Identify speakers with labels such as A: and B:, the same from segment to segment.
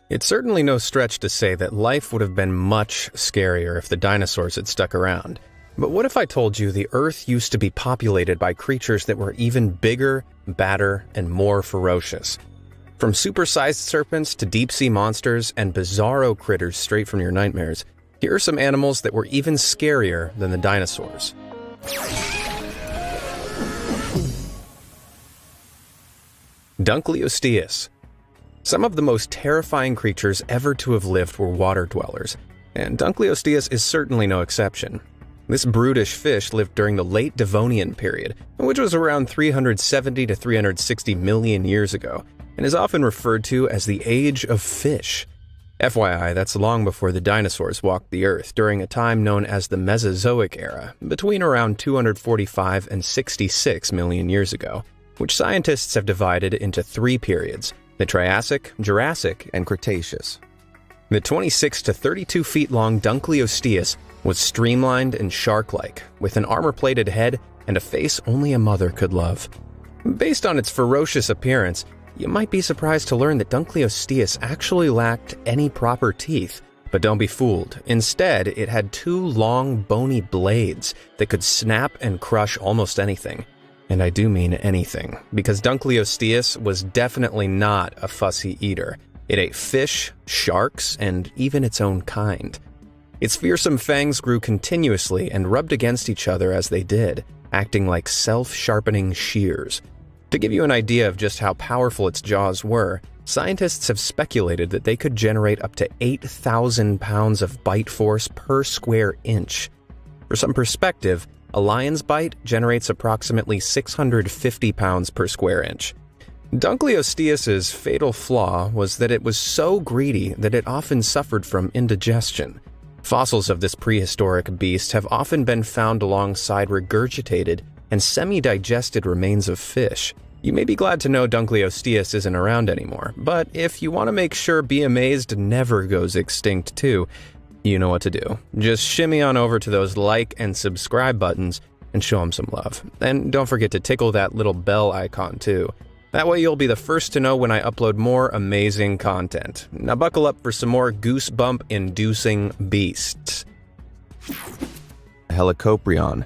A: It's certainly no stretch to say that life would have been much scarier if the dinosaurs had stuck around. But what if I told you the Earth used to be populated by creatures that were even bigger, badder, and more ferocious? From supersized serpents to deep-sea monsters and bizarro critters straight from your nightmares, here are some animals that were even scarier than the dinosaurs. Dunkleosteus. Some of the most terrifying creatures ever to have lived were water dwellers, and Dunkleosteus is certainly no exception. This brutish fish lived during the late Devonian period, which was around 370 to 360 million years ago, and is often referred to as the Age of Fish. FYI, that's long before the dinosaurs walked the Earth, during a time known as the Mesozoic era, between around 245 and 66 million years ago, which scientists have divided into three periods: the Triassic, Jurassic, and Cretaceous. The 26 to 32 feet long Dunkleosteus was streamlined and shark-like, with an armor-plated head and a face only a mother could love. Based on its ferocious appearance, you might be surprised to learn that Dunkleosteus actually lacked any proper teeth. But don't be fooled. Instead, it had two long, bony blades that could snap and crush almost anything. And I do mean anything, because Dunkleosteus was definitely not a fussy eater. It ate fish, sharks, and even its own kind. Its fearsome fangs grew continuously and rubbed against each other as they did, acting like self-sharpening shears. To give you an idea of just how powerful its jaws were, scientists have speculated that they could generate up to 8,000 pounds of bite force per square inch. For some perspective, a lion's bite generates approximately 650 pounds per square inch. Dunkleosteus's fatal flaw was that it was so greedy that it often suffered from indigestion. Fossils of this prehistoric beast have often been found alongside regurgitated and semi-digested remains of fish. You may be glad to know Dunkleosteus isn't around anymore, but if you want to make sure Be Amazed never goes extinct too, you know what to do. Just shimmy on over to those like and subscribe buttons and show them some love. And don't forget to tickle that little bell icon too. That way you'll be the first to know when I upload more amazing content. Now buckle up for some more goosebump-inducing beasts. Helicoprion.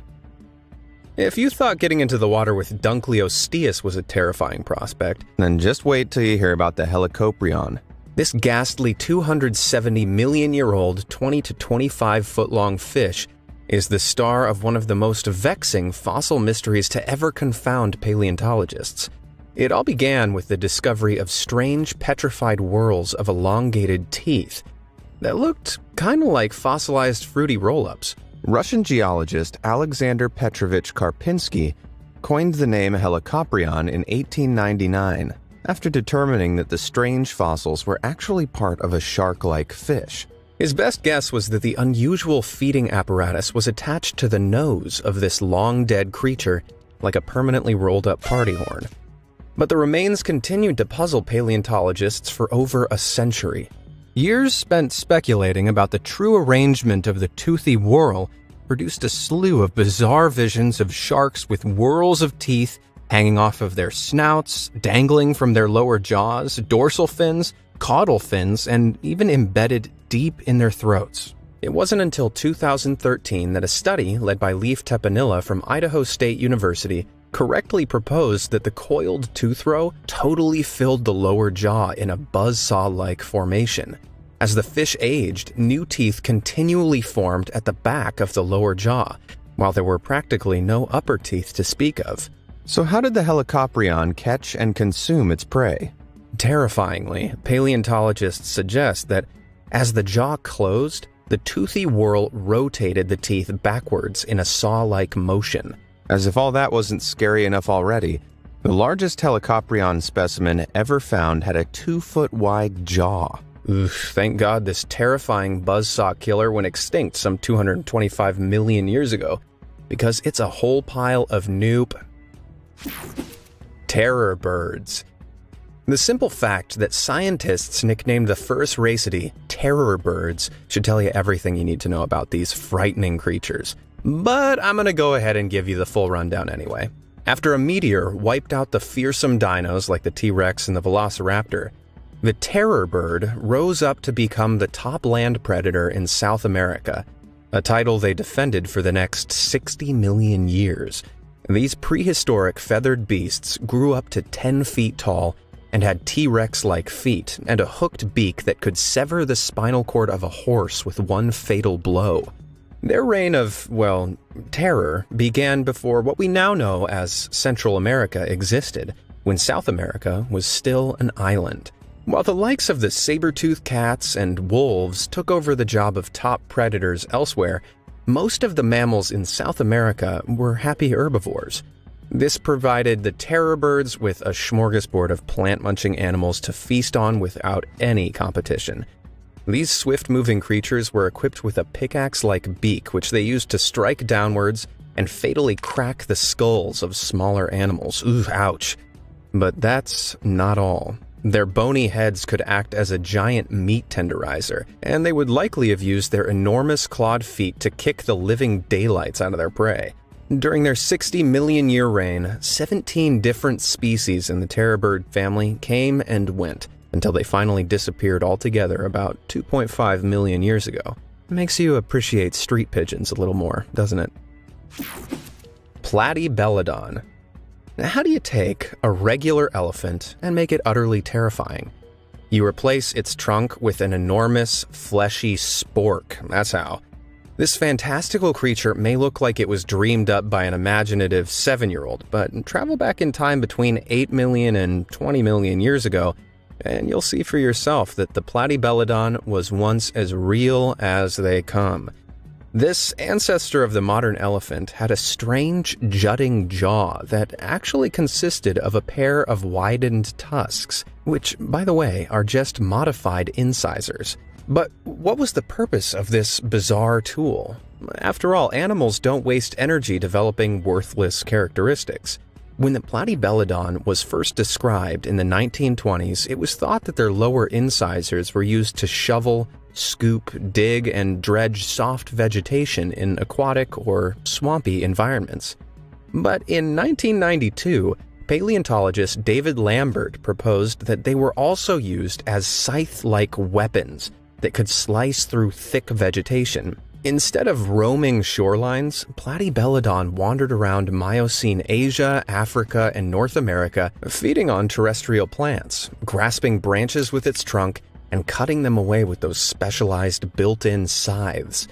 A: If you thought getting into the water with Dunkleosteus was a terrifying prospect, then just wait till you hear about the Helicoprion. This ghastly 270 million-year-old, 20 to 25-foot-long fish is the star of one of the most vexing fossil mysteries to ever confound paleontologists. It all began with the discovery of strange petrified whorls of elongated teeth that looked kind of like fossilized fruity roll-ups. Russian geologist Alexander Petrovich Karpinsky coined the name Helicoprion in 1899 after determining that the strange fossils were actually part of a shark-like fish. His best guess was that the unusual feeding apparatus was attached to the nose of this long-dead creature like a permanently rolled-up party horn. But the remains continued to puzzle paleontologists for over a century. Years spent speculating about the true arrangement of the toothy whorl produced a slew of bizarre visions of sharks with whorls of teeth hanging off of their snouts, dangling from their lower jaws, dorsal fins, caudal fins, and even embedded deep in their throats. It wasn't until 2013 that a study led by Leif Tepanilla from Idaho State University correctly proposed that the coiled tooth row totally filled the lower jaw in a buzzsaw-like formation. As the fish aged, new teeth continually formed at the back of the lower jaw, while there were practically no upper teeth to speak of. So how did the Helicoprion catch and consume its prey? Terrifyingly, paleontologists suggest that as the jaw closed, the toothy whorl rotated the teeth backwards in a saw-like motion. As if all that wasn't scary enough already, the largest Helicoprion specimen ever found had a 2-foot-wide jaw. Oof, thank God this terrifying buzzsaw killer went extinct some 225 million years ago, because it's a whole pile of terror birds. The simple fact that scientists nicknamed the first racidae terror birds should tell you everything you need to know about these frightening creatures. But I'm gonna go ahead and give you the full rundown anyway. After a meteor wiped out the fearsome dinos like the T-Rex and the Velociraptor, The terror bird rose up to become the top land predator in South America, a title they defended for the next 60 million years. These prehistoric feathered beasts grew up to 10 feet tall and had T-Rex-like feet and a hooked beak that could sever the spinal cord of a horse with one fatal blow. Their reign of, well, terror began before what we now know as Central America existed, when South America was still an island. While the likes of the saber-toothed cats and wolves took over the job of top predators elsewhere, most of the mammals in South America were happy herbivores. This provided the terror birds with a smorgasbord of plant-munching animals to feast on without any competition. These swift-moving creatures were equipped with a pickaxe-like beak which they used to strike downwards and fatally crack the skulls of smaller animals. Ooh, ouch. But that's not all. Their bony heads could act as a giant meat tenderizer, and they would likely have used their enormous clawed feet to kick the living daylights out of their prey. During their 60 million year reign, 17 different species in the terror bird family came and went, until they finally disappeared altogether about 2.5 million years ago. It makes you appreciate street pigeons a little more, doesn't it? Platybelodon. Now, how do you take a regular elephant and make it utterly terrifying? You replace its trunk with an enormous, fleshy spork. That's how. This fantastical creature may look like it was dreamed up by an imaginative 7-year-old, but travel back in time between 8 million and 20 million years ago, and you'll see for yourself that the Platybelodon was once as real as they come. This ancestor of the modern elephant had a strange, jutting jaw that actually consisted of a pair of widened tusks, which, by the way, are just modified incisors. But what was the purpose of this bizarre tool? After all, animals don't waste energy developing worthless characteristics. When the Platybelodon was first described in the 1920s, it was thought that their lower incisors were used to shovel, scoop, dig, and dredge soft vegetation in aquatic or swampy environments. But in 1992, paleontologist David Lambert proposed that they were also used as scythe-like weapons that could slice through thick vegetation. Instead of roaming shorelines, Platybelodon wandered around Miocene Asia, Africa, and North America, feeding on terrestrial plants, grasping branches with its trunk, and cutting them away with those specialized built-in scythes.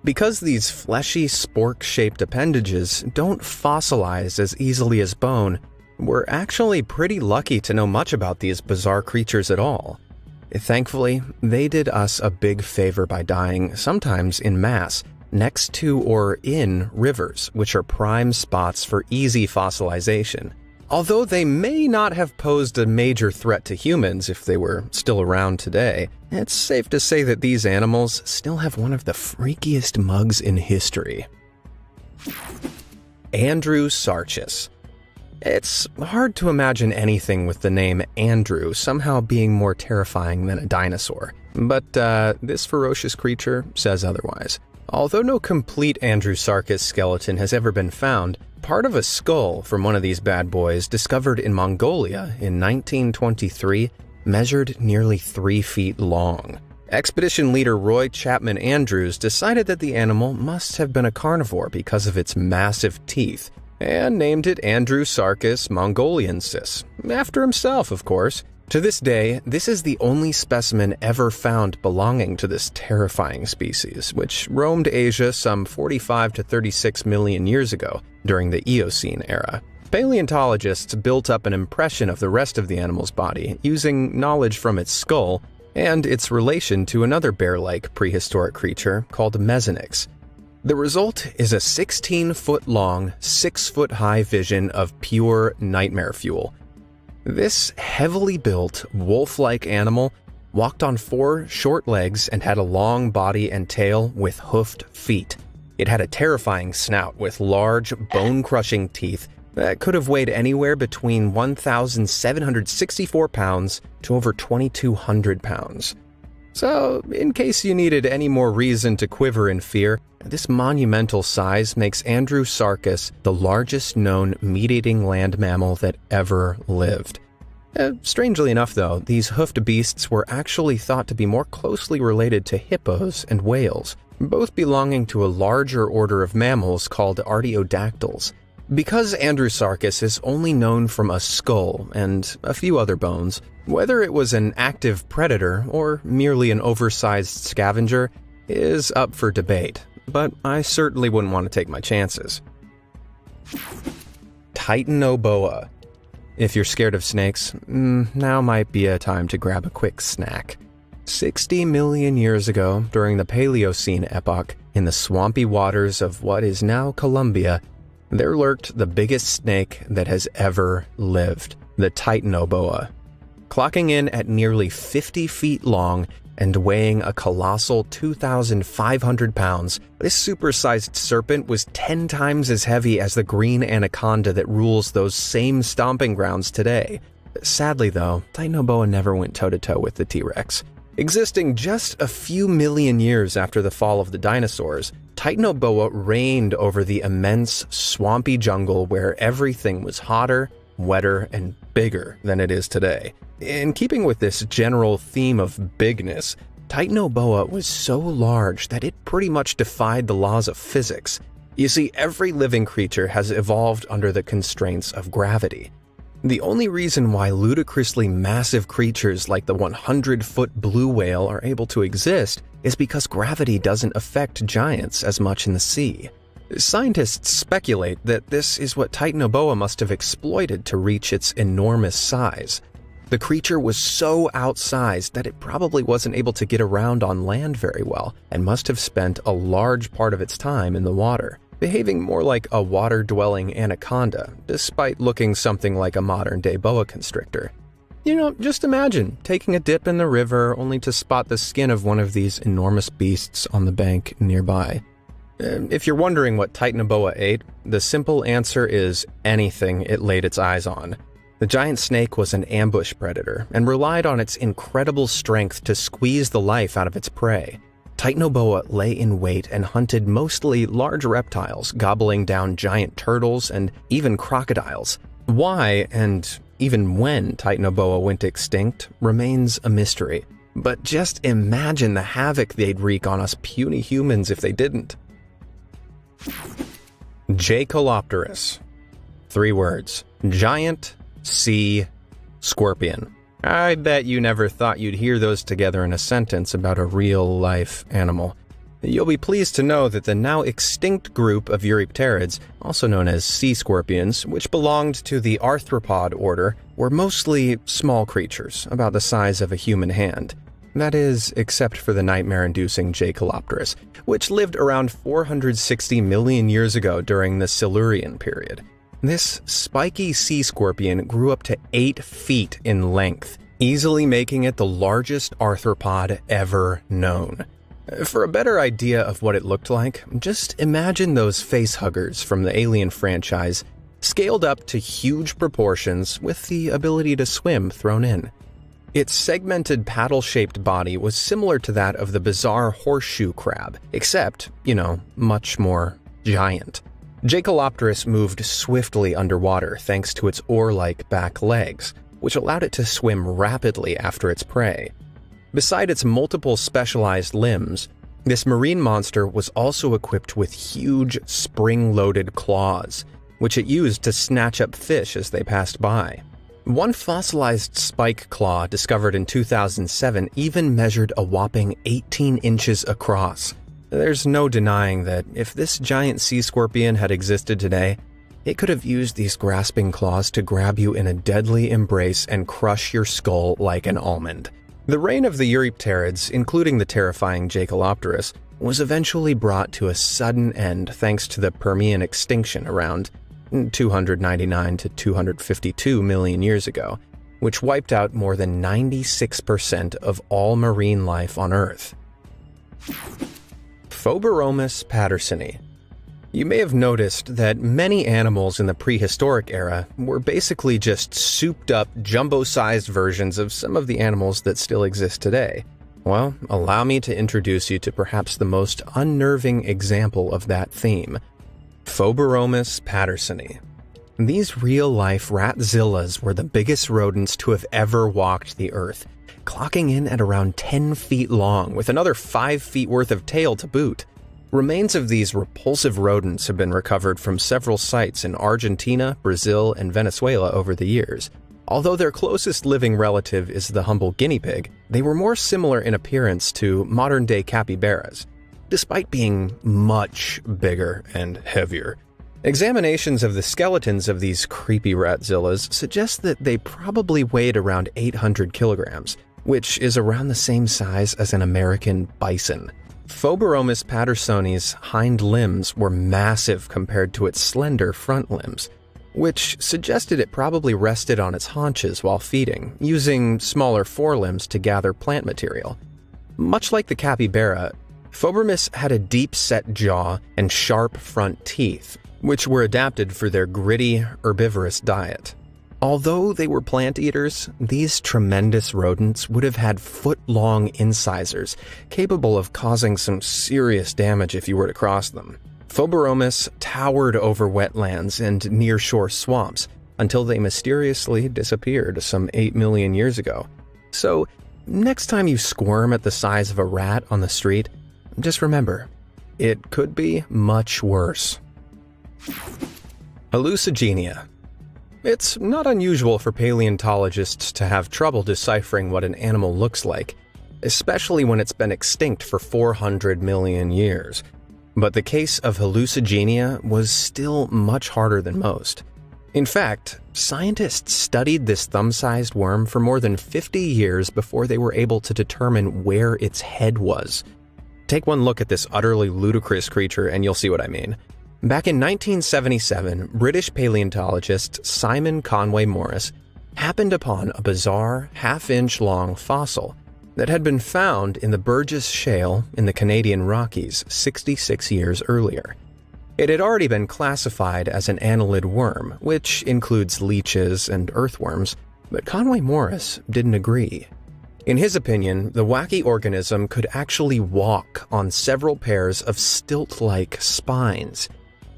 A: Because these fleshy, spork-shaped appendages don't fossilize as easily as bone, we're actually pretty lucky to know much about these bizarre creatures at all. Thankfully, they did us a big favor by dying, sometimes in mass, next to or in rivers, which are prime spots for easy fossilization. Although they may not have posed a major threat to humans if they were still around today, it's safe to say that these animals still have one of the freakiest mugs in history. Andrewsarchus. It's hard to imagine anything with the name Andrew somehow being more terrifying than a dinosaur, but this ferocious creature says otherwise. Although no complete Andrewsarchus skeleton has ever been found, part of a skull from one of these bad boys discovered in Mongolia in 1923 measured nearly 3 feet long. Expedition leader Roy Chapman Andrews decided that the animal must have been a carnivore because of its massive teeth, and named it Andrewsarchus mongoliensis, after himself, of course. To this day, this is the only specimen ever found belonging to this terrifying species, which roamed Asia some 45 to 36 million years ago during the Eocene era. Paleontologists built up an impression of the rest of the animal's body using knowledge from its skull and its relation to another bear-like prehistoric creature called Mesonyx. The result is a 16-foot-long, 6-foot-high vision of pure nightmare fuel. This heavily built, wolf-like animal walked on 4 short legs and had a long body and tail with hoofed feet. It had a terrifying snout with large, bone-crushing teeth that could have weighed anywhere between 1,764 pounds to over 2,200 pounds. So, in case you needed any more reason to quiver in fear, this monumental size makes Andrewsarchus the largest known meat-eating land mammal that ever lived. Strangely enough, though, these hoofed beasts were actually thought to be more closely related to hippos and whales, both belonging to a larger order of mammals called artiodactyls. Because Andrewsarchus is only known from a skull and a few other bones, whether it was an active predator or merely an oversized scavenger is up for debate, but I certainly wouldn't want to take my chances. Titanoboa. If you're scared of snakes, now might be a time to grab a quick snack. 60 million years ago, during the Paleocene epoch, in the swampy waters of what is now Colombia, there lurked the biggest snake that has ever lived, the Titanoboa. Clocking in at nearly 50 feet long and weighing a colossal 2,500 pounds, this supersized serpent was 10 times as heavy as the green anaconda that rules those same stomping grounds today. Sadly, though, Titanoboa never went toe-to-toe with the T-Rex. Existing just a few million years after the fall of the dinosaurs, Titanoboa reigned over the immense, swampy jungle where everything was hotter, wetter, and bigger than it is today. In keeping with this general theme of bigness, Titanoboa was so large that it pretty much defied the laws of physics. You see, every living creature has evolved under the constraints of gravity. The only reason why ludicrously massive creatures like the 100-foot blue whale are able to exist is because gravity doesn't affect giants as much in the sea. Scientists speculate that this is what Titanoboa must have exploited to reach its enormous size. The creature was so outsized that it probably wasn't able to get around on land very well and must have spent a large part of its time in the water, behaving more like a water-dwelling anaconda, despite looking something like a modern-day boa constrictor. Just imagine taking a dip in the river only to spot the skin of one of these enormous beasts on the bank nearby. If you're wondering what Titanoboa ate, the simple answer is anything it laid its eyes on. The giant snake was an ambush predator and relied on its incredible strength to squeeze the life out of its prey. Titanoboa lay in wait and hunted mostly large reptiles, gobbling down giant turtles and even crocodiles. Why, and even when Titanoboa went extinct, remains a mystery. But just imagine the havoc they'd wreak on us puny humans if they didn't. Jacalopterus. 3 words. Giant sea scorpion. I bet you never thought you'd hear those together in a sentence about a real-life animal. You'll be pleased to know that the now extinct group of Eurypterids, also known as sea scorpions, which belonged to the arthropod order, were mostly small creatures, about the size of a human hand. That is, except for the nightmare-inducing Jacalopterus, which lived around 460 million years ago during the Silurian period. This spiky sea scorpion grew up to 8 feet in length, easily making it the largest arthropod ever known. For a better idea of what it looked like, just imagine those facehuggers from the Alien franchise, scaled up to huge proportions with the ability to swim thrown in. Its segmented paddle-shaped body was similar to that of the bizarre horseshoe crab, except, much more giant. Jacalopterus moved swiftly underwater thanks to its oar-like back legs, which allowed it to swim rapidly after its prey. Beside its multiple specialized limbs, this marine monster was also equipped with huge spring-loaded claws, which it used to snatch up fish as they passed by. One fossilized spike claw discovered in 2007 even measured a whopping 18 inches across. There's no denying that if this giant sea scorpion had existed today, it could have used these grasping claws to grab you in a deadly embrace and crush your skull like an almond. The reign of the Eurypterids, including the terrifying Jacalopterus, was eventually brought to a sudden end thanks to the Permian extinction around 299 to 252 million years ago, which wiped out more than 96% of all marine life on Earth. Phoberomus pattersoni. You may have noticed that many animals in the prehistoric era were basically just souped-up, jumbo-sized versions of some of the animals that still exist today. Well, allow me to introduce you to perhaps the most unnerving example of that theme, Phoberomus pattersoni. These real-life ratzillas were the biggest rodents to have ever walked the earth, clocking in at around 10 feet long with another 5 feet worth of tail to boot. Remains of these repulsive rodents have been recovered from several sites in Argentina, Brazil, and Venezuela over the years. Although their closest living relative is the humble guinea pig, they were more similar in appearance to modern-day capybaras, despite being much bigger and heavier. Examinations of the skeletons of these creepy ratzillas suggest that they probably weighed around 800 kilograms, which is around the same size as an American bison. Phoberomus pattersoni's hind limbs were massive compared to its slender front limbs, which suggested it probably rested on its haunches while feeding, using smaller forelimbs to gather plant material. Much like the capybara, Phoberomus had a deep-set jaw and sharp front teeth, which were adapted for their gritty, herbivorous diet. Although they were plant eaters, these tremendous rodents would have had foot-long incisors, capable of causing some serious damage if you were to cross them. Phoberomus towered over wetlands and nearshore swamps until they mysteriously disappeared some 8 million years ago. So, next time you squirm at the size of a rat on the street, just remember, it could be much worse. Hallucigenia. It's not unusual for paleontologists to have trouble deciphering what an animal looks like, especially when it's been extinct for 400 million years. But the case of hallucigenia was still much harder than most. In fact, scientists studied this thumb-sized worm for more than 50 years before they were able to determine where its head was. Take one look at this utterly ludicrous creature and you'll see what I mean. Back in 1977, British paleontologist Simon Conway Morris happened upon a bizarre half-inch-long fossil that had been found in the Burgess Shale in the Canadian Rockies 66 years earlier. It had already been classified as an annelid worm, which includes leeches and earthworms, but Conway Morris didn't agree. In his opinion, the wacky organism could actually walk on several pairs of stilt-like spines,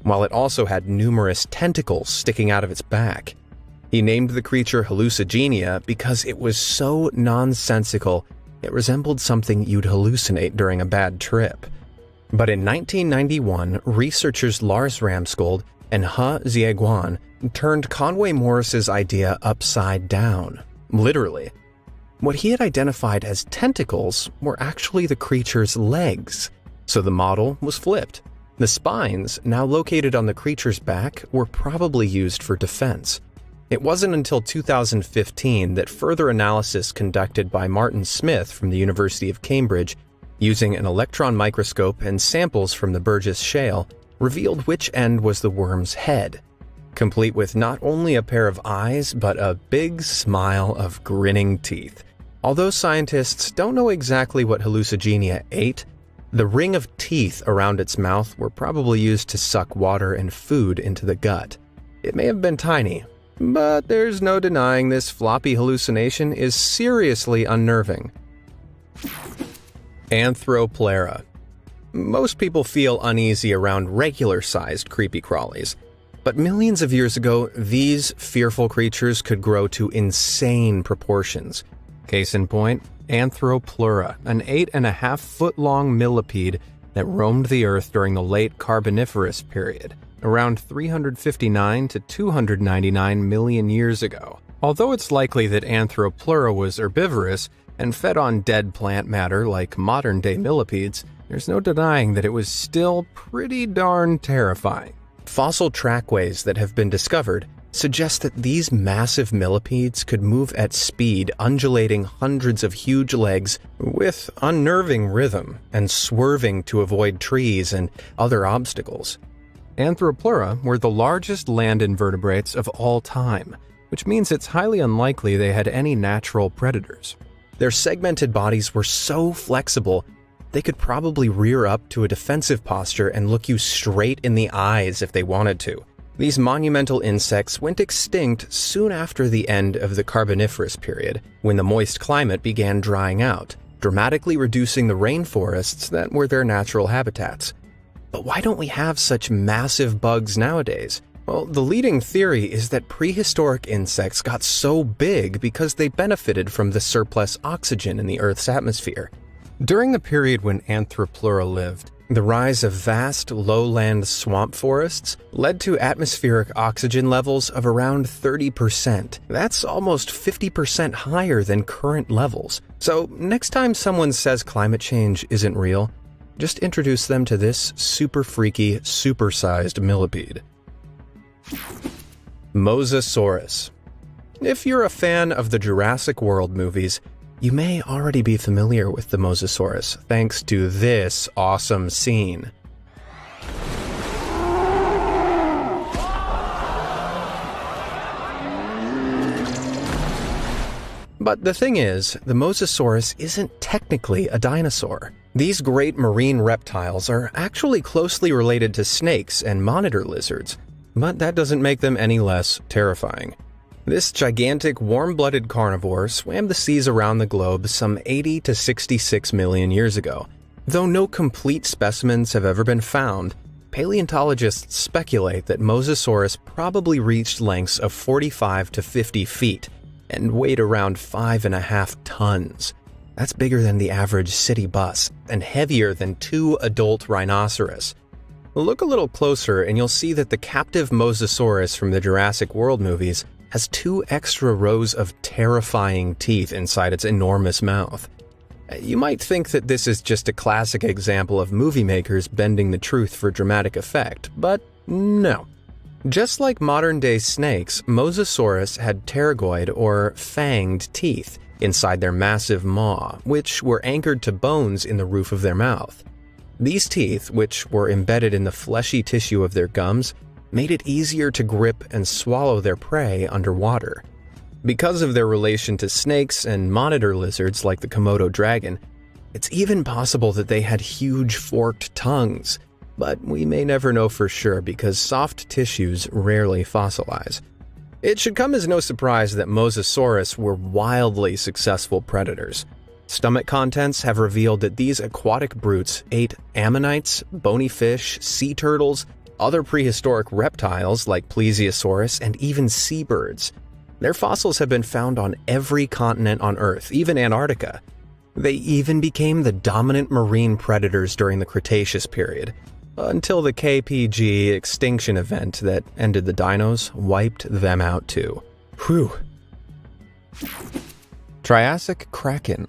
A: while it also had numerous tentacles sticking out of its back. He named the creature Hallucigenia because it was so nonsensical it resembled something you'd hallucinate during a bad trip. But in 1991, researchers Lars Ramskold and He Zieguan turned Conway Morris's idea upside down, literally. What he had identified as tentacles were actually the creature's legs, so the model was flipped. The spines, now located on the creature's back, were probably used for defense. It wasn't until 2015 that further analysis conducted by Martin Smith from the University of Cambridge, using an electron microscope and samples from the Burgess Shale, revealed which end was the worm's head, complete with not only a pair of eyes, but a big smile of grinning teeth. Although scientists don't know exactly what Hallucigenia ate, the ring of teeth around its mouth were probably used to suck water and food into the gut. It may have been tiny, but there's no denying this floppy hallucination is seriously unnerving. Anthroplera. Most people feel uneasy around regular-sized creepy crawlies, but millions of years ago, these fearful creatures could grow to insane proportions. Case in point, Anthroplera, an 8.5-foot-long millipede that roamed the Earth during the late Carboniferous period, around 359 to 299 million years ago. Although it's likely that Anthroplera was herbivorous and fed on dead plant matter like modern-day millipedes, there's no denying that it was still pretty darn terrifying. Fossil trackways that have been discovered suggest that these massive millipedes could move at speed, undulating hundreds of huge legs with unnerving rhythm and swerving to avoid trees and other obstacles. Anthroplera were the largest land invertebrates of all time, which means it's highly unlikely they had any natural predators. Their segmented bodies were so flexible, they could probably rear up to a defensive posture and look you straight in the eyes if they wanted to. These monumental insects went extinct soon after the end of the Carboniferous period, when the moist climate began drying out, dramatically reducing the rainforests that were their natural habitats. But why don't we have such massive bugs nowadays? Well, the leading theory is that prehistoric insects got so big because they benefited from the surplus oxygen in the Earth's atmosphere. During the period when Anthropleura lived, the rise of vast lowland swamp forests led to atmospheric oxygen levels of around 30%. That's almost 50% higher than current levels. So next time someone says climate change isn't real, just introduce them to this super freaky, supersized millipede. Mosasaurus. If you're a fan of the Jurassic World movies, you may already be familiar with the Mosasaurus thanks to this awesome scene. But the thing is, the Mosasaurus isn't technically a dinosaur. These great marine reptiles are actually closely related to snakes and monitor lizards, but that doesn't make them any less terrifying. This gigantic warm-blooded carnivore swam the seas around the globe some 80 to 66 million years ago. Though no complete specimens have ever been found, paleontologists speculate that Mosasaurus probably reached lengths of 45 to 50 feet and weighed around 5.5 tons. That's bigger than the average city bus and heavier than 2 adult rhinoceros. Look a little closer and you'll see that the captive Mosasaurus from the Jurassic World movies has 2 extra rows of terrifying teeth inside its enormous mouth. You might think that this is just a classic example of movie makers bending the truth for dramatic effect, but no. Just like modern-day snakes, Mosasaurus had pterygoid or fanged teeth inside their massive maw, which were anchored to bones in the roof of their mouth. These teeth, which were embedded in the fleshy tissue of their gums, made it easier to grip and swallow their prey underwater. Because of their relation to snakes and monitor lizards like the Komodo dragon, it's even possible that they had huge forked tongues, but we may never know for sure because soft tissues rarely fossilize. It should come as no surprise that Mosasaurus were wildly successful predators. Stomach contents have revealed that these aquatic brutes ate ammonites, bony fish, sea turtles, other prehistoric reptiles like Plesiosaurus, and even seabirds. Their fossils have been found on every continent on Earth, even Antarctica. They even became the dominant marine predators during the Cretaceous period, until the KPG extinction event that ended the dinos wiped them out too. Whew. Triassic Kraken.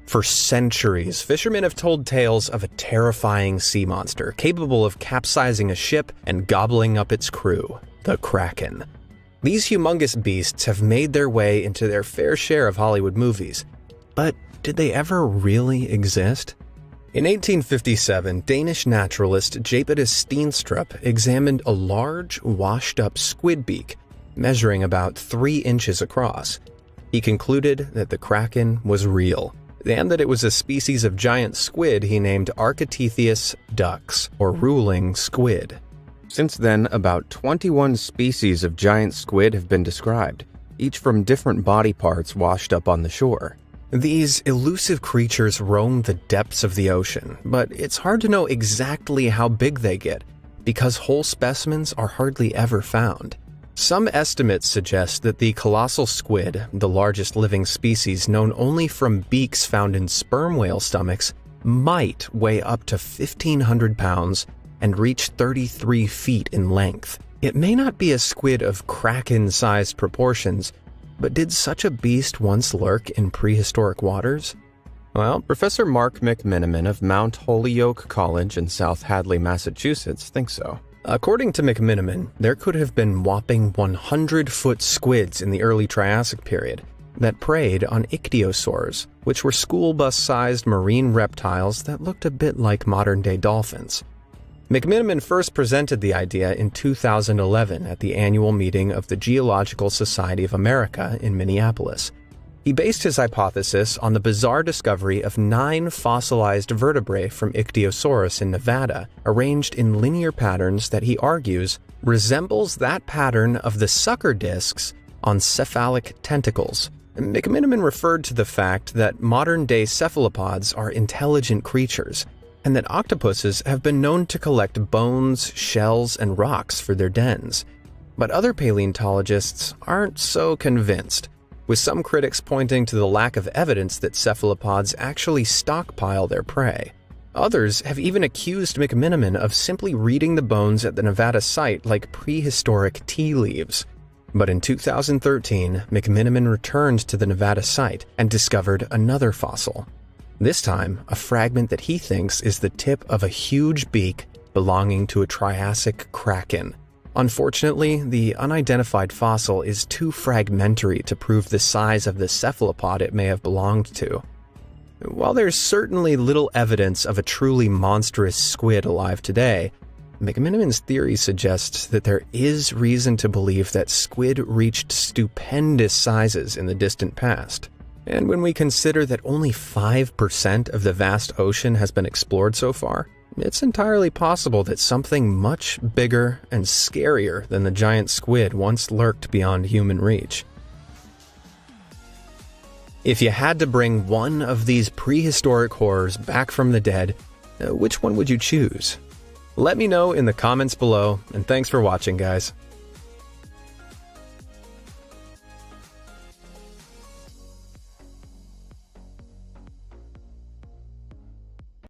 A: For centuries, fishermen have told tales of a terrifying sea monster capable of capsizing a ship and gobbling up its crew, the Kraken. These humongous beasts have made their way into their fair share of Hollywood movies. But did they ever really exist? In 1857, Danish naturalist Japetus Steenstrup examined a large, washed-up squid beak, measuring about 3 inches across. He concluded that the Kraken was real, and that it was a species of giant squid he named Architeuthis dux, or ruling squid. Since then, about 21 species of giant squid have been described, each from different body parts washed up on the shore. These elusive creatures roam the depths of the ocean, but it's hard to know exactly how big they get, because whole specimens are hardly ever found. Some estimates suggest that the colossal squid, the largest living species known only from beaks found in sperm whale stomachs, might weigh up to 1,500 pounds and reach 33 feet in length. It may not be a squid of kraken-sized proportions, but did such a beast once lurk in prehistoric waters? Well, Professor Mark McMiniman of Mount Holyoke College in South Hadley, Massachusetts, thinks so. According to McMiniman, there could have been whopping 100-foot squids in the early Triassic period that preyed on ichthyosaurs, which were school bus-sized marine reptiles that looked a bit like modern-day dolphins. McMiniman first presented the idea in 2011 at the annual meeting of the Geological Society of America in Minneapolis. He based his hypothesis on the bizarre discovery of 9 fossilized vertebrae from Ichthyosaurus in Nevada, arranged in linear patterns that he argues resembles that pattern of the sucker discs on cephalic tentacles. McMiniman referred to the fact that modern-day cephalopods are intelligent creatures, and that octopuses have been known to collect bones, shells, and rocks for their dens. But other paleontologists aren't so convinced, with some critics pointing to the lack of evidence that cephalopods actually stockpile their prey. Others have even accused McMenamin of simply reading the bones at the Nevada site like prehistoric tea leaves. But in 2013, McMenamin returned to the Nevada site and discovered another fossil. This time, a fragment that he thinks is the tip of a huge beak belonging to a Triassic kraken. Unfortunately, the unidentified fossil is too fragmentary to prove the size of the cephalopod it may have belonged to. While there's certainly little evidence of a truly monstrous squid alive today, McMenamin's theory suggests that there is reason to believe that squid reached stupendous sizes in the distant past. And when we consider that only 5% of the vast ocean has been explored so far, it's entirely possible that something much bigger and scarier than the giant squid once lurked beyond human reach. If you had to bring one of these prehistoric horrors back from the dead, which one would you choose? Let me know in the comments below, and thanks for watching, guys.